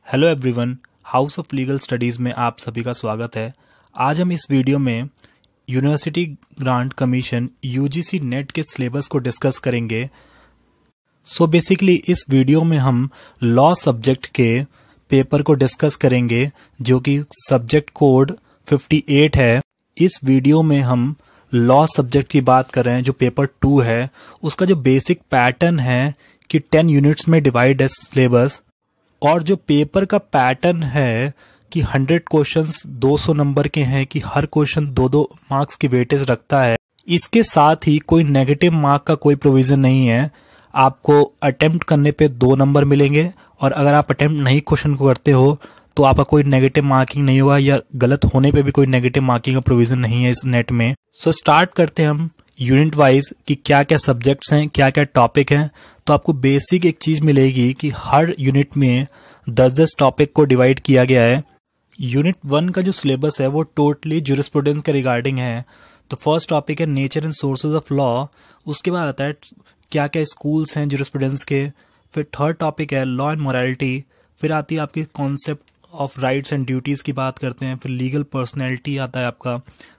Hello everyone, house of legal studies में आप सभी का स्वागत है। आज हम इस वीडियो में university grant commission UGC net के सिलेबस को डिस्कस करेंगे। बेसिकली इस वीडियो में हम लॉ सब्जेक्ट के पेपर को डिस्कस करेंगे जो कि सब्जेक्ट कोड 58 है। इस वीडियो में हम लॉ सब्जेक्ट की बात कर रहे हैं जो पेपर 2 है। उसका जो बेसिक पैटर्न है कि 10 यूनिट्स में डिवाइड है सिलेबस, और जो पेपर का पैटर्न है कि 100 क्वेश्चंस 200 नंबर के हैं कि हर क्वेश्चन 2-2 मार्क्स की वेटेज रखता है। इसके साथ ही कोई नेगेटिव मार्क का कोई प्रोविजन नहीं है। आपको अटेम्प्ट करने पे 2 नंबर मिलेंगे और अगर आप अटेम्प्ट नहीं क्वेश्चन को करते हो तो आपका कोई नेगेटिव मार्किंग नहीं होगा, या गलत होने पे भी कोई नेगेटिव मार्किंग का प्रोविजन नहीं है इस नेट में। स्टार्ट करते हैं हम यूनिट वाइज कि क्या क्या सब्जेक्ट्स हैं, क्या क्या टॉपिक हैं। तो आपको बेसिक एक चीज मिलेगी कि हर यूनिट में 10-10 टॉपिक को डिवाइड किया गया है। यूनिट 1 का जो सिलेबस है वो टोटली ज्यूरिस्प्रूडेंस के रिगार्डिंग है। तो फर्स्ट टॉपिक है nature and sources of law. उसके बाद आता है क्या क्या स्कूल्स हैं ज्यूरिस्प्रूडेंस के। फिर थर्ड टॉपिक है लॉ एंड मोरालिटी। फिर आती है आपकी concept of rights and duties की बात करते हैं। फिर लीगल पर्सनैलिटी आता है आपका।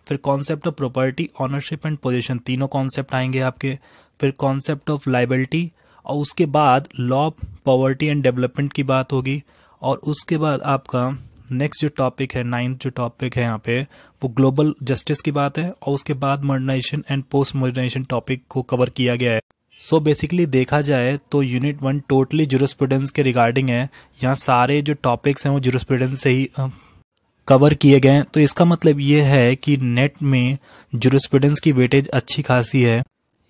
फिर concept of property, ownership and position, तीनों कॉन्सेप्ट आएंगे आपके। फिर कॉन्सेप्ट ऑफ लाइबिलिटी, और उसके बाद लॉ, पॉवर्टी एंड डेवलपमेंट की बात होगी। और उसके बाद आपका नेक्स्ट जो टॉपिक है, 9th जो टॉपिक है यहाँ पे, वो ग्लोबल जस्टिस की बात है। और उसके बाद modernisation and post modernisation topic को कवर किया गया है। बेसिकली देखा जाए तो यूनिट 1 टोटली ज्यूरिस्प्रूडेंस के रिगार्डिंग है। यहाँ सारे जो टॉपिक्स हैं वो ज्यूरिस्प्रूडेंस से ही कवर किए गए हैं। तो इसका मतलब ये है कि नेट में ज्यूरिस्प्रूडेंस की वेटेज अच्छी खासी है।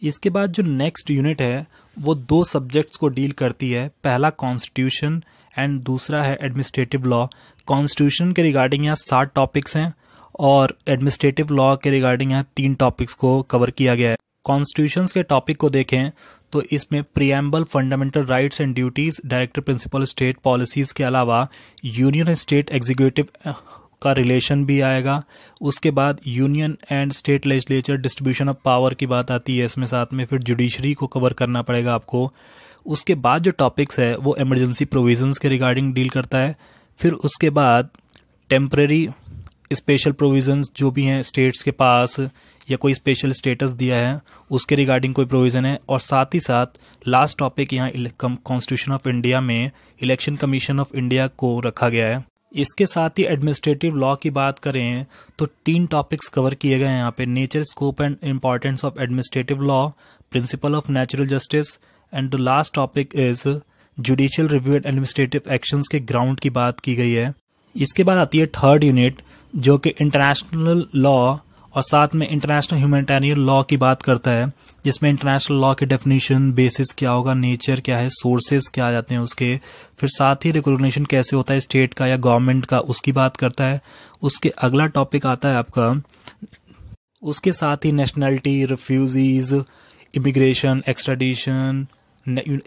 इसके बाद जो नेक्स्ट यूनिट है वो 2 सब्जेक्ट्स को डील करती है। पहला कॉन्स्टिट्यूशन एंड दूसरा है एडमिनिस्ट्रेटिव लॉ। कॉन्स्टिट्यूशन के रिगार्डिंग यहाँ 7 टॉपिक्स हैं और एडमिनिस्ट्रेटिव लॉ के रिगार्डिंग यहाँ 3 टॉपिक्स को कवर किया गया है। कॉन्स्टिट्यूशन के टॉपिक को देखें तो इसमें preamble, fundamental rights and duties, director principal, state policies के अलावा यूनियन स्टेट एग्जीक्यूटिव का रिलेशन भी आएगा। उसके बाद union and state legislature, distribution of power की बात आती है इसमें साथ में। फिर जुडिशरी को कवर करना पड़ेगा आपको। उसके बाद जो टॉपिक्स है वो इमरजेंसी प्रोविजंस के रिगार्डिंग डील करता है। फिर उसके बाद टेम्परेरी स्पेशल प्रोविजंस जो भी हैं स्टेट्स के पास, या कोई स्पेशल स्टेटस दिया है उसके रिगार्डिंग कोई प्रोविजन है। और साथ ही साथ लास्ट टॉपिक यहाँ कॉन्स्टिट्यूशन ऑफ इंडिया में इलेक्शन कमीशन ऑफ इंडिया को रखा गया है। इसके साथ ही एडमिनिस्ट्रेटिव लॉ की बात करें तो 3 टॉपिक्स कवर किए गए हैं यहाँ पे। Nature, scope and importance of administrative law, principle of natural justice, and the last topic is judicial review and administrative actions के ग्राउंड की बात की गई है। इसके बाद आती है थर्ड यूनिट जो कि इंटरनेशनल लॉ और साथ में इंटरनेशनल ह्यूमैनिटेरियन लॉ की बात करता है, जिसमें इंटरनेशनल लॉ की डेफिनेशन, बेसिस क्या होगा, नेचर क्या है, सोर्सेज क्या आ जाते हैं उसके। फिर साथ ही रिकॉग्निशन कैसे होता है स्टेट का या गवर्नमेंट का, उसकी बात करता है। उसके अगला टॉपिक आता है आपका, उसके साथ ही नेशनैलिटी, रिफ्यूजीज, इमिग्रेशन, एक्सट्राडिशन।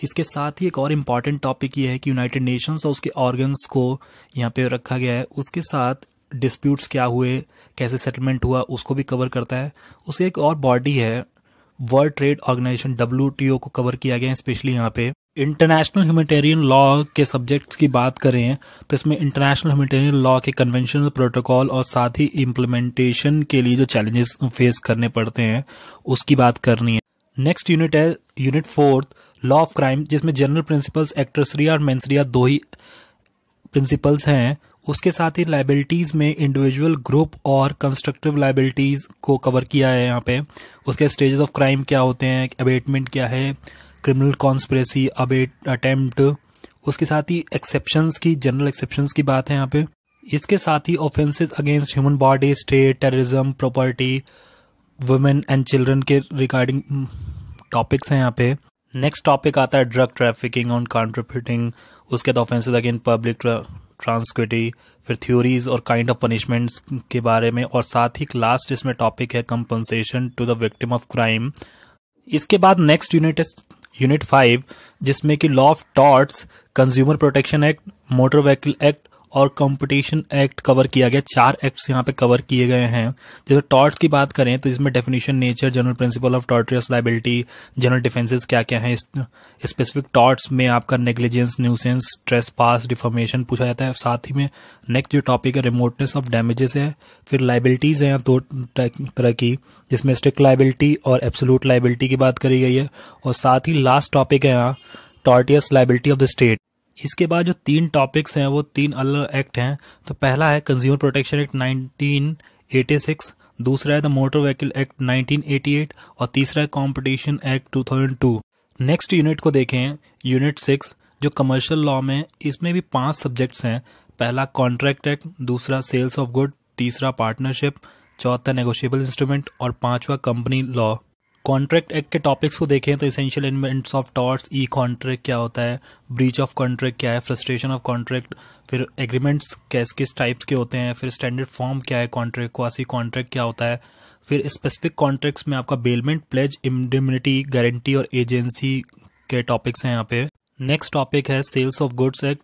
इसके साथ ही एक और इम्पॉर्टेंट टॉपिक ये है कि यूनाइटेड नेशंस और उसके ऑर्गन्स को यहाँ पे रखा गया है। उसके साथ डिस्प्यूट्स क्या हुए, कैसे सेटलमेंट हुआ, उसको भी कवर करता है। उसकी एक और बॉडी है वर्ल्ड ट्रेड ऑर्गेनाइजेशन, WTO को कवर किया गया है स्पेशली यहाँ पे। इंटरनेशनल ह्यूमैनिटेरियन लॉ के सब्जेक्ट्स की बात करें तो इसमें इंटरनेशनल ह्यूमैनिटेरियन लॉ के कन्वेंशन, प्रोटोकॉल और साथ ही इम्प्लीमेंटेशन के लिए जो चैलेंजेस फेस करने पड़ते हैं उसकी बात करनी है। नेक्स्ट यूनिट है यूनिट 4 लॉ ऑफ क्राइम, जिसमें जनरल प्रिंसिपल्स, एक्ट्रेसरिया और मेंसरिया 2 ही प्रिंसिपल्स हैं। उसके साथ ही लाइबिलिटीज में इंडिविजुअल, ग्रुप और कंस्ट्रक्टिव लाइबिलिटीज को कवर किया है यहाँ पे। उसके स्टेजेस ऑफ क्राइम क्या होते हैं, अबेटमेंट क्या है, क्रिमिनल कॉन्स्पिरेसी, अटेम्प्ट। उसके साथ ही एक्सेप्शंस की, जनरल एक्सेप्शंस की बात है यहाँ पे। इसके साथ ही offences against human body, state, terrorism, property, women and children के रिगार्डिंग टॉपिक्स हैं यहाँ पे। नेक्स्ट टॉपिक आता है ड्रग ट्रैफिकिंग और काउंटरफीटिंग। उसके बाद ऑफेंसेस अगेंस्ट पब्लिक ट्रांसक्विटी, फिर थ्योरीज और काइंड ऑफ पनिशमेंट्स के बारे में। और साथ ही लास्ट इसमें टॉपिक है compensation to the victim of crime. इसके बाद नेक्स्ट यूनिट है यूनिट 5, जिसमें कि law of torts, consumer protection act, motor vehicle act और कंपटीशन एक्ट कवर किया गया। 4 एक्ट्स यहाँ पे कवर किए गए हैं। जैसे टॉर्ट्स की बात करें तो इसमें definition, nature, general principle of tortious liability, general defences क्या क्या है। स्पेसिफिक टॉर्ट्स में आपका नेग्लिजेंस, न्यूसेंस, ट्रेसपास, डिफॉर्मेशन पूछा जाता है। साथ ही में नेक्स्ट जो टॉपिक है रिमोटनेस ऑफ डैमेजेस है। फिर लाइबिलिटीज हैं 2 तरह की, जिसमें स्ट्रिक्ट लाइबिलिटी और एब्सोल्यूट लाइबिलिटी की बात करी गई है। और साथ ही लास्ट टॉपिक है यहाँ tortious liability of the state. इसके बाद जो 3 टॉपिक्स हैं वो 3 अलग एक्ट हैं। तो पहला है कंज्यूमर प्रोटेक्शन एक्ट 1986, दूसरा है द मोटर व्हीकल एक्ट 1988 और तीसरा है कॉम्पिटिशन एक्ट 2002। नेक्स्ट यूनिट को देखें, यूनिट 6 जो कमर्शियल लॉ में, इसमें भी 5 सब्जेक्ट्स हैं। पहला कॉन्ट्रैक्ट एक्ट, दूसरा सेल्स ऑफ गुड, तीसरा पार्टनरशिप, चौथा नेगोशिएबल इंस्ट्रूमेंट और 5वां कंपनी लॉ। कॉन्ट्रैक्ट एक्ट के टॉपिक्स को देखें तो essential elements of torts, E contract क्या होता है, ब्रीच ऑफ कॉन्ट्रैक्ट क्या है, फ्रस्ट्रेशन ऑफ कॉन्ट्रैक्ट, फिर एग्रीमेंट्स किस टाइप्स के होते हैं, फिर स्टैंडर्ड फॉर्म क्या है कॉन्ट्रैक्ट, क्वासी कॉन्ट्रैक्ट क्या होता है, फिर स्पेसिफिक कॉन्ट्रैक्ट्स में आपका बेलमेंट, प्लेज, इंडेमनिटी, गारंटी और एजेंसी के टॉपिक्स हैं यहाँ पे। नेक्स्ट टॉपिक है sales of goods act,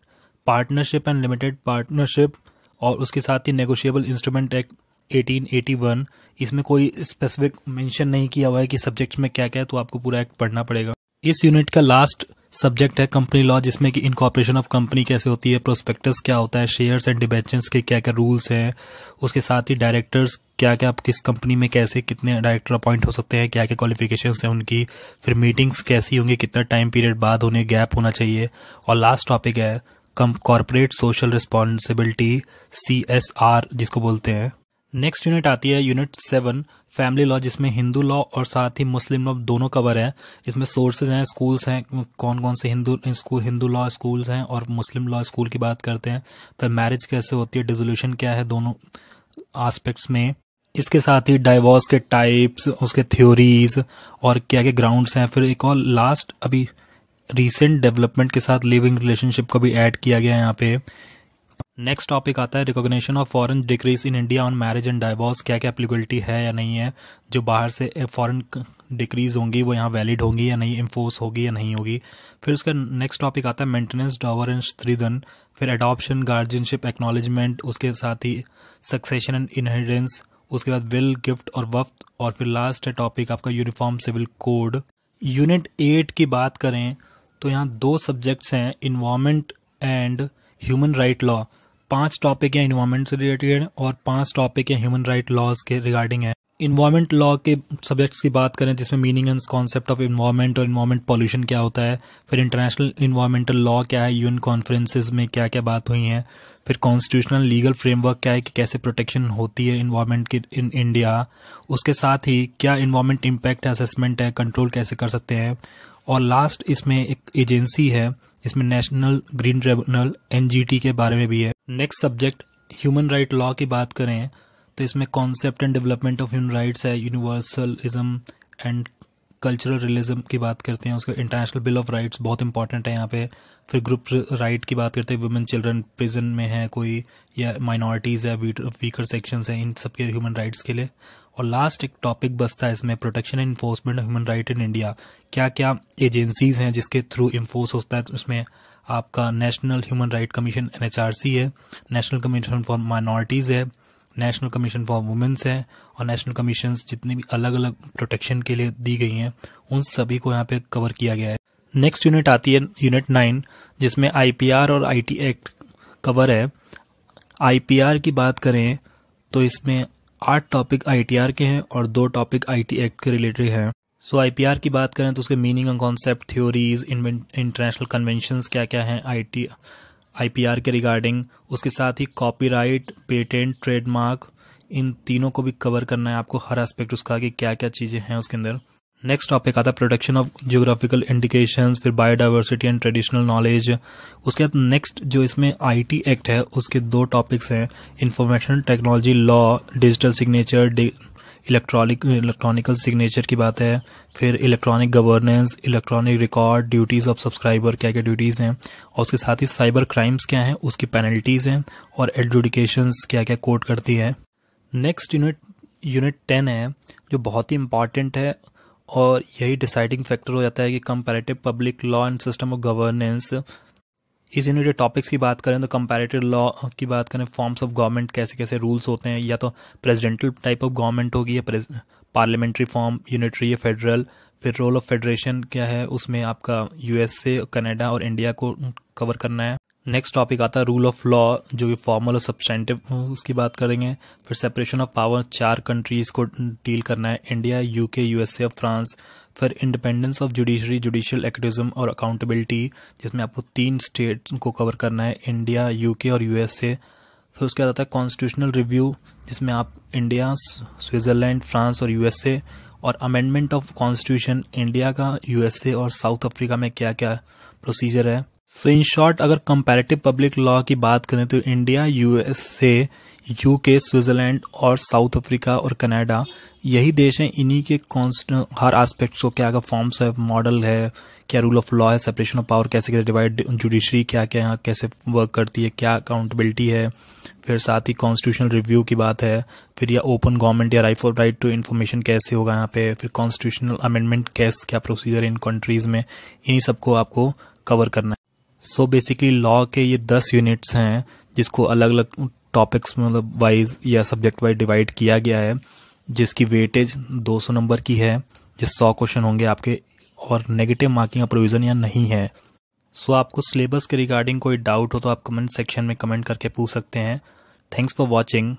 partnership and limited partnership और उसके साथ ही नेगोशिएबल इंस्ट्रूमेंट एक्ट 1881। इसमें कोई स्पेसिफिक मेंशन नहीं किया हुआ है कि सब्जेक्ट्स में क्या क्या है, तो आपको पूरा एक्ट पढ़ना पड़ेगा। इस यूनिट का लास्ट सब्जेक्ट है कंपनी लॉ, जिसमें कि इनकॉर्पोरेशन ऑफ कंपनी कैसे होती है, प्रोस्पेक्टस क्या होता है, शेयर्स एंड डिबेंचर्स के क्या क्या रूल्स हैं, उसके साथ ही डायरेक्टर्स क्या क्या, किस कंपनी में कैसे कितने डायरेक्टर अपॉइंट हो सकते हैं, क्या क्या क्वालिफिकेशंस हैं उनकी, फिर मीटिंग्स कैसी होंगी, कितना टाइम पीरियड बाद होने गैप होना चाहिए। और लास्ट टॉपिक है कॉर्पोरेट सोशल रिस्पॉन्सिबिलिटी, CSR जिसको बोलते हैं। नेक्स्ट यूनिट आती है यूनिट 7 फैमिली लॉ, जिसमें हिंदू लॉ और साथ ही मुस्लिम लॉ दोनों कवर है। इसमें सोर्सेज हैं, स्कूल्स हैं, कौन कौन से हिंदू लॉ स्कूल्स हैं और मुस्लिम लॉ स्कूल की बात करते हैं। फिर मैरिज कैसे होती है, डिसोल्यूशन क्या है दोनों एस्पेक्ट्स में। इसके साथ ही डाइवोर्स के टाइप्स, उसके थ्योरीज और क्या क्या ग्राउंड्स हैं। फिर एक और लास्ट अभी रिसेंट डेवलपमेंट के साथ लिविंग रिलेशनशिप को भी ऐड किया गया है यहाँ पे। नेक्स्ट टॉपिक आता है recognition of foreign decrease in India on marriage and divorce, क्या क्या एप्लीबिलिटी है या नहीं है, जो बाहर से फॉरेन डिक्रीज होंगी वो यहाँ वैलिड होंगी या नहीं, इन्फोर्स होगी या नहीं होगी। फिर उसका नेक्स्ट टॉपिक आता है मेंटेनेंस, डॉवर एंड स्त्रीधन, फिर अडॉप्शन, गार्जियनशिप, एक्नॉलेजमेंट, उसके साथ ही सक्सेशन एंड इनहेरिटेंस, उसके बाद विल, गिफ्ट और वफ्त, और फिर लास्ट है टॉपिक आपका यूनिफॉर्म सिविल कोड। यूनिट 8 की बात करें तो यहाँ 2 सब्जेक्ट्स हैं, environment and human right law. 5 topic हैं इन्वायरमेंट से रिलेटेड और 5 टॉपिक हैं ह्यूमन राइट लॉज के रिगार्डिंग है। इन्वायरमेंट लॉ के सब्जेक्ट्स की बात करें जिसमें meaning and concept of environment और इन्वायरमेंट पॉल्यूशन क्या होता है, फिर इंटरनेशनल इन्वायरमेंटल लॉ क्या है, यूएन कॉन्फ्रेंसेस में क्या क्या बात हुई हैं, फिर कॉन्स्टिट्यूशनल लीगल फ्रेमवर्क क्या है कि कैसे प्रोटेक्शन होती है इन्वायरमेंट की इन इंडिया, उसके साथ ही क्या इन्वायरमेंट इम्पैक्ट असेसमेंट है, कंट्रोल कैसे कर सकते हैं। और लास्ट इसमें एक एजेंसी है, इसमें नेशनल ग्रीन ट्रिब्यूनल NGT के बारे में भी है। Next subject human right law की बात करें तो इसमें concept and development of human rights है, यूनिवर्सलिज्म एंड कल्चरल रियलिज्म की बात करते हैं, उसका इंटरनेशनल बिल ऑफ राइट्स बहुत इंपॉर्टेंट है यहाँ पे। फिर ग्रुप राइट की बात करते हैं, वुमेन, चिल्ड्रन, प्रिजन में है कोई या माइनॉरिटीज़ है, वीकर सेक्शंस हैं, इन सब के ह्यूमन राइट्स के लिए। और लास्ट एक टॉपिक बचता है इसमें protection and enforcement of human right in India, क्या क्या एजेंसीज हैं जिसके थ्रू इन्फोर्स होता है। तो उसमें आपका national human right commission NHRC है, नेशनल कमीशन फॉर माइनॉरिटीज़ है, नेशनल कमीशन फॉर वुमेन्स है और नेशनल कमीशंस जितनी भी अलग अलग प्रोटेक्शन के लिए दी गई हैं उन सभी को यहाँ पे कवर किया गया है। नेक्स्ट यूनिट आती है यूनिट 9 जिसमें IPR और IT एक्ट कवर है। IPR की बात करें तो इसमें 8 टॉपिक ITR के हैं और 2 टॉपिक IT एक्ट के रिलेटेड हैं। सो IPR की बात करें तो उसके meaning and concept, theories, international conventions क्या क्या हैं IPR के रिगार्डिंग, उसके साथ ही कॉपीराइट, पेटेंट, ट्रेडमार्क, इन तीनों को भी कवर करना है आपको, हर एस्पेक्ट उसका कि क्या क्या चीज़ें हैं उसके अंदर। नेक्स्ट टॉपिक आता है प्रोटेक्शन ऑफ जियोग्राफिकल इंडिकेशंस, फिर बायोडाइवर्सिटी एंड ट्रेडिशनल नॉलेज। उसके बाद नेक्स्ट जो इसमें IT एक्ट है उसके 2 टॉपिक्स हैं, information technology law, digital signature, electronical signature की बात है, फिर electronic governance, electronic record, duties of subscriber क्या क्या ड्यूटीज़ हैं, और उसके साथ ही साइबर क्राइम्स क्या हैं, उसकी पेनल्टीज़ हैं, और एडजुडिकेशंस क्या क्या कोड करती है। नेक्स्ट यूनिट 10 है जो बहुत ही इंपॉर्टेंट है और यही डिसाइडिंग फैक्टर हो जाता है कि comparative public law and system of governance इस यूनिट के टॉपिक्स की बात करें तो कंपैरेटिव लॉ की बात करें, फॉर्म्स ऑफ गवर्नमेंट कैसे कैसे रूल्स होते हैं, या तो प्रेसिडेंटल टाइप ऑफ गवर्नमेंट होगी या पार्लियामेंट्री फॉर्म, यूनिटरी या फेडरल। फिर रोल ऑफ फेडरेशन क्या है, उसमें आपका यूएसए, कनाडा और इंडिया को कवर करना है। नेक्स्ट टॉपिक आता है रूल ऑफ लॉ, जो कि फॉर्मल और सब्सटेंटिव, उसकी बात करेंगे। फिर सेपरेशन ऑफ पावर, 4 कंट्रीज को डील करना है, इंडिया, यूके, यूएसए और फ्रांस। फिर independence of judiciary, judicial activism और अकाउंटेबिलिटी, जिसमें आपको 3 स्टेट को कवर करना है, इंडिया, यूके और यूएसए। फिर उसके बाद आता है कॉन्स्टिट्यूशनल रिव्यू, जिसमें आप इंडिया, स्विट्जरलैंड, फ्रांस और यूएसए। और अमेंडमेंट ऑफ कॉन्स्टिट्यूशन, इंडिया का, यूएसए और साउथ अफ्रीका में क्या क्या प्रोसीजर है। सो इन शॉर्ट, अगर कंपैरेटिव पब्लिक लॉ की बात करें तो इंडिया, यूएसए, यूके, स्विट्जरलैंड और साउथ अफ्रीका और कनाडा, यही देश हैं। इन्हीं के हर एस्पेक्ट्स को क्या क्या फॉर्म्स है, मॉडल है, क्या रूल ऑफ लॉ है, सेपरेशन ऑफ पावर कैसे कैसे डिवाइड, जुडिशरी क्या क्या यहाँ कैसे वर्क करती है, क्या अकाउंटेबिलिटी है, फिर साथ ही कॉन्स्टिट्यूशनल रिव्यू की बात है, फिर या ओपन गवर्नमेंट या राइट टू इन्फॉर्मेशन कैसे होगा यहाँ पे, फिर कॉन्स्टिट्यूशनल अमेंडमेंट कैसे क्या प्रोसीजर है इन कंट्रीज में, इन्हीं सबको आपको कवर करना है। सो बेसिकली लॉ के ये 10 यूनिट्स हैं, जिसको अलग अलग टॉपिक्स मतलब वाइज या सब्जेक्ट वाइज डिवाइड किया गया है, जिसकी वेटेज 200 नंबर की है, जिस 100 क्वेश्चन होंगे आपके, और नेगेटिव मार्किंग का प्रोविजन या नहीं है। सो आपको सिलेबस के रिगार्डिंग कोई डाउट हो तो आप कमेंट सेक्शन में कमेंट करके पूछ सकते हैं। Thanks for watching.